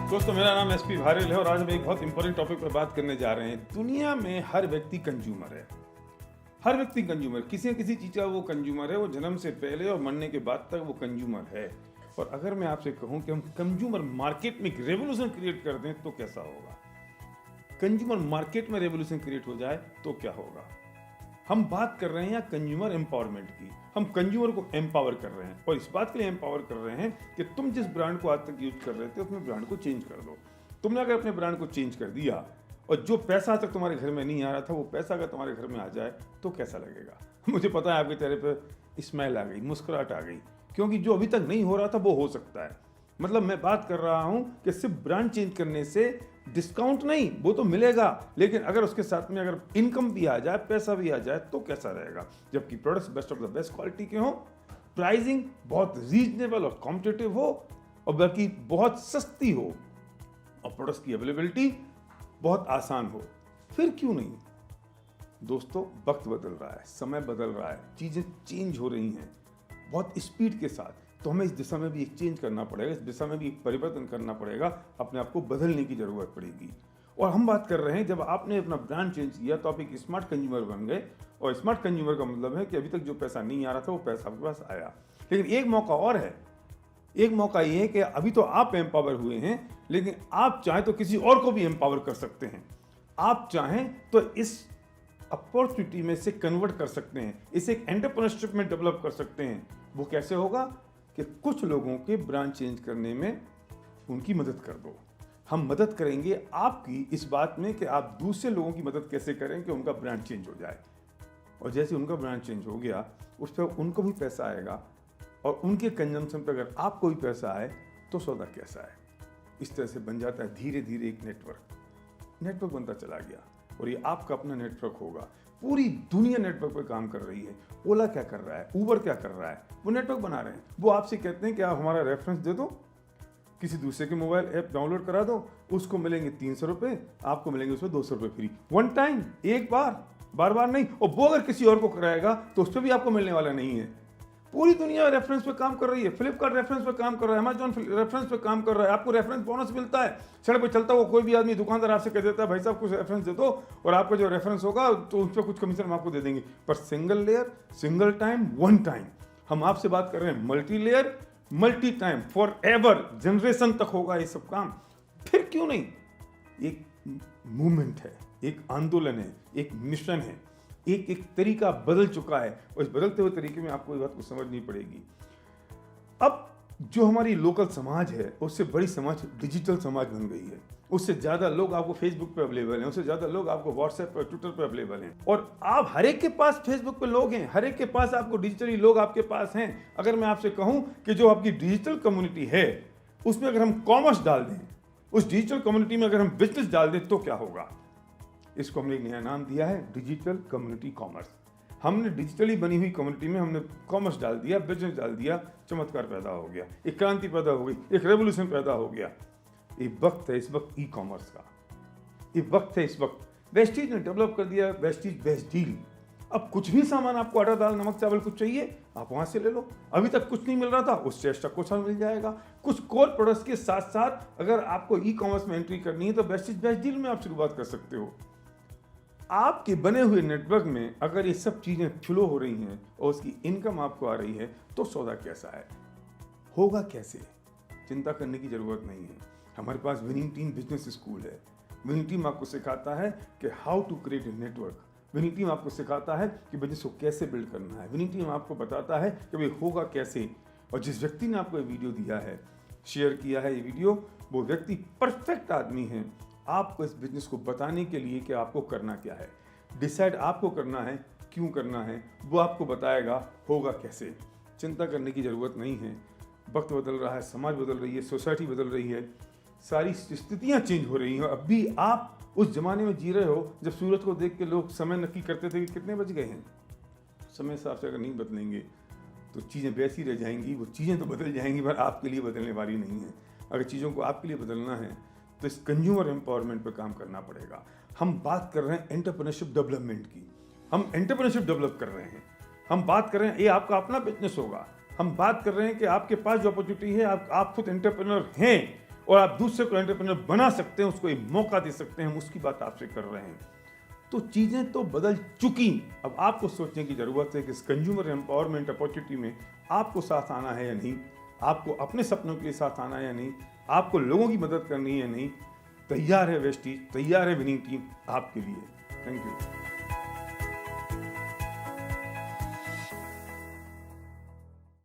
दोस्तों, मेरा नाम एसपी भारेल है और आज हम एक बहुत इंपॉर्टेंट टॉपिक पर बात करने जा रहे हैं। दुनिया में हर व्यक्ति कंज्यूमर है। हर व्यक्ति कंज्यूमर, किसी न किसी चीज़ का वो कंज्यूमर है। वो जन्म से पहले और मरने के बाद तक वो कंज्यूमर है। और अगर मैं आपसे कहूं कि हम कंज्यूमर मार्केट में एक रेवोल्यूशन क्रिएट कर दें तो कैसा होगा? कंज्यूमर मार्केट में रेवोल्यूशन क्रिएट हो जाए तो क्या होगा? हम बात कर रहे हैं यहाँ कंज्यूमर एम्पावरमेंट की। हम कंज्यूमर को एम्पावर कर रहे हैं और इस बात के लिए एम्पावर कर रहे हैं कि तुम जिस ब्रांड को आज तक यूज कर रहे थे अपने ब्रांड को चेंज कर दो। तुमने अगर अपने ब्रांड को चेंज कर दिया और जो पैसा आज तक तुम्हारे घर में नहीं आ रहा था वो पैसा अगर तुम्हारे घर में आ जाए तो कैसा लगेगा? मुझे पता है आपके चेहरे पर स्माइल आ गई, मुस्कुराहट आ गई, क्योंकि जो अभी तक नहीं हो रहा था वो हो सकता है। मतलब मैं बात कर रहा हूं कि सिर्फ ब्रांड चेंज करने से डिस्काउंट नहीं, वो तो मिलेगा, लेकिन अगर उसके साथ में अगर इनकम भी आ जाए, पैसा भी आ जाए तो कैसा रहेगा? जबकि products best of the best quality के हों, प्राइसिंग बहुत रीजनेबल और कॉम्पिटिटिव हो और बल्कि बहुत सस्ती हो और प्रोडक्ट्स की अवेलेबिलिटी बहुत आसान हो, फिर क्यों नहीं? दोस्तों, वक्त बदल रहा है, समय बदल रहा है, चीज़ें चेंज हो रही हैं बहुत स्पीड के साथ। तो हमें इस दिशा में भी एक चेंज करना पड़ेगा, इस दिशा में भी एक परिवर्तन करना पड़ेगा, अपने आप को बदलने की जरूरत पड़ेगी। और हम बात कर रहे हैं, जब आपने अपना ब्रांड चेंज किया तो आप एक स्मार्ट कंज्यूमर बन गए। और स्मार्ट कंज्यूमर का मतलब है कि अभी तक जो पैसा नहीं आ रहा था वो पैसा आपके पास आया। लेकिन एक मौका और है। एक मौका ये है कि अभी तो आप एम्पावर हुए हैं, लेकिन आप चाहें तो किसी और को भी एम्पावर कर सकते हैं। आप चाहें तो इस अपॉर्चुनिटी में से कन्वर्ट कर सकते हैं, इसे एक एंटरप्रेन्योरशिप में डेवलप कर सकते हैं। वो कैसे होगा कि कुछ लोगों के ब्रांड चेंज करने में उनकी मदद कर दो। हम मदद करेंगे आपकी इस बात में कि आप दूसरे लोगों की मदद कैसे करें कि उनका ब्रांड चेंज हो जाए। और जैसे उनका ब्रांड चेंज हो गया, उस पर उनको भी पैसा आएगा और उनके कंजम्पशन पर अगर आपको भी पैसा आए तो सौदा कैसा है? इस तरह से बन जाता है धीरे धीरे एक नेटवर्क बनता चला गया और ये आपका अपना नेटवर्क होगा। पूरी दुनिया नेटवर्क पर काम कर रही है। ओला क्या कर रहा है, उबर क्या कर रहा है, वो नेटवर्क बना रहे हैं। वो आपसे कहते हैं कि आप हमारा रेफरेंस दे दो, किसी दूसरे के मोबाइल ऐप डाउनलोड करा दो, उसको मिलेंगे 300 रुपये, आपको मिलेंगे उसमें 200 रुपये फ्री, वन टाइम, एक बार बार नहीं। और वो अगर किसी और को कराएगा तो उस पर भी आपको मिलने वाला नहीं है। पूरी दुनिया रेफरेंस पे काम कर रही है। फ्लिपकार्ट रेफरेंस पे काम कर रहा है, अमेजॉन रेफरेंस पे काम कर रहा है। आपको रेफरेंस बोनस मिलता है। सड़क पे चलता हुआ कोई भी आदमी, दुकानदार आपसे कह देता है भाई साहब कुछ रेफरेंस दे दो और आपका जो रेफरेंस होगा तो उस पर कुछ कमीशन हम आपको दे देंगे। पर single layer, single time, one time. हम आपसे बात कर रहे हैं multi layer, multi time, for ever, generation तक होगा ये सब काम। फिर क्यों नहीं? एक मूवमेंट है, एक आंदोलन है, एक मिशन है, एक तरीका बदल चुका है और इस बदलते हुए तरीके में आपको ये बात को समझनी पड़ेगी। अब जो हमारी लोकल समाज है उससे बड़ी समाज डिजिटल समाज बन गई है। उससे ज़्यादा लोग आपको फेसबुक पे अवेलेबल हैं, उससे ज़्यादा लोग आपको व्हाट्सएप पर, ट्विटर पर अवेलेबल हैं। और आप हर एक के पास फेसबुक पे लोग हैं, हर एक के पास आपको डिजिटली लोग आपके पास हैं। अगर मैं आपसे कहूँ कि जो आपकी डिजिटल कम्युनिटी है उसमें अगर हम कॉमर्स डाल दें, उस डिजिटल कम्युनिटी में अगर हम बिजनेस डाल दें तो क्या होगा? इसको हमने एक नया नाम दिया है, डिजिटल कम्युनिटी कॉमर्स। हमने डिजिटली बनी हुई कम्युनिटी में हमने कॉमर्स डाल दिया, बिजनेस डाल दिया, चमत्कार पैदा हो गया, एक क्रांति पैदा हो गई, एक रेवोल्यूशन पैदा हो गया। ये वक्त है इस वक्त ई कॉमर्स का, ये वक्त है इस वक्त। वेस्टीज ने डेवलप कर दिया वेस्टीज बेस्ट डील। अब कुछ भी सामान आपको, आटा दाल नमक चावल कुछ चाहिए आप वहां से ले लो। अभी तक कुछ नहीं मिल रहा था, उससे एक्स्ट्रा कुछ मिल जाएगा। कुछ कोर प्रोडक्ट्स के साथ साथ अगर आपको ई कॉमर्स में एंट्री करनी है तो वेस्टीज बेस्ट डील में आप शुरुआत कर सकते हो। आपके बने हुए नेटवर्क में अगर ये सब चीज़ें फ्लो हो रही हैं और उसकी इनकम आपको आ रही है तो सौदा कैसा है, होगा कैसे? चिंता करने की ज़रूरत नहीं है। हमारे पास विनिंग टीम बिजनेस स्कूल है। विनिंग टीम आपको सिखाता है कि how to create a network. Winning team आपको सिखाता है कि बिजनेस को कैसे बिल्ड करना है। विनिंग टीम आपको बताता है कि भाई होगा कैसे। और जिस व्यक्ति ने आपको ये वीडियो दिया है, शेयर किया है ये वीडियो, वो व्यक्ति परफेक्ट आदमी है आपको इस बिजनेस को बताने के लिए कि आपको करना क्या है। डिसाइड आपको करना है, क्यों करना है, वो आपको बताएगा, होगा कैसे। चिंता करने की ज़रूरत नहीं है। वक्त बदल रहा है, समाज बदल रही है, सोसाइटी बदल रही है, सारी स्थितियाँ चेंज हो रही हैं। अब भी आप उस जमाने में जी रहे हो जब सूरज को देख के लोग समय नक्की करते थे कि कितने बज गए हैं। समय हिसाब से अगर नहीं बदलेंगे तो चीज़ें वैसी रह जाएंगी। वो चीज़ें तो बदल जाएंगी पर आपके लिए बदलने वाली नहीं है। अगर चीज़ों को आपके लिए बदलना है तो इस कंज्यूमर एम्पावरमेंट पर काम करना पड़ेगा। हम बात कर रहे हैं एंटरप्रेन्योरशिप डेवलपमेंट की। हम एंटरप्रेन्योरशिप डेवलप कर रहे हैं। हम बात कर रहे हैं ये आपका अपना बिजनेस होगा। हम बात कर रहे हैं कि आपके पास जो अपॉर्चुनिटी है, आप खुद एंटरप्रेन्योर हैं और आप दूसरे को एंटरप्रेन्योर बना सकते हैं, उसको एक मौका दे सकते हैं, हम उसकी बात आपसे कर रहे हैं। तो चीज़ें तो बदल चुकी, अब आपको सोचने की ज़रूरत है कि इस कंज्यूमर एम्पावरमेंट अपॉर्चुनिटी में आपको साथ आना है या नहीं, आपको अपने सपनों के लिए साथ आना है या नहीं, आपको लोगों की मदद करनी है या नहीं। तैयार है वेस्टीज, तैयार है विनिंग टीम आपके लिए। Thank you.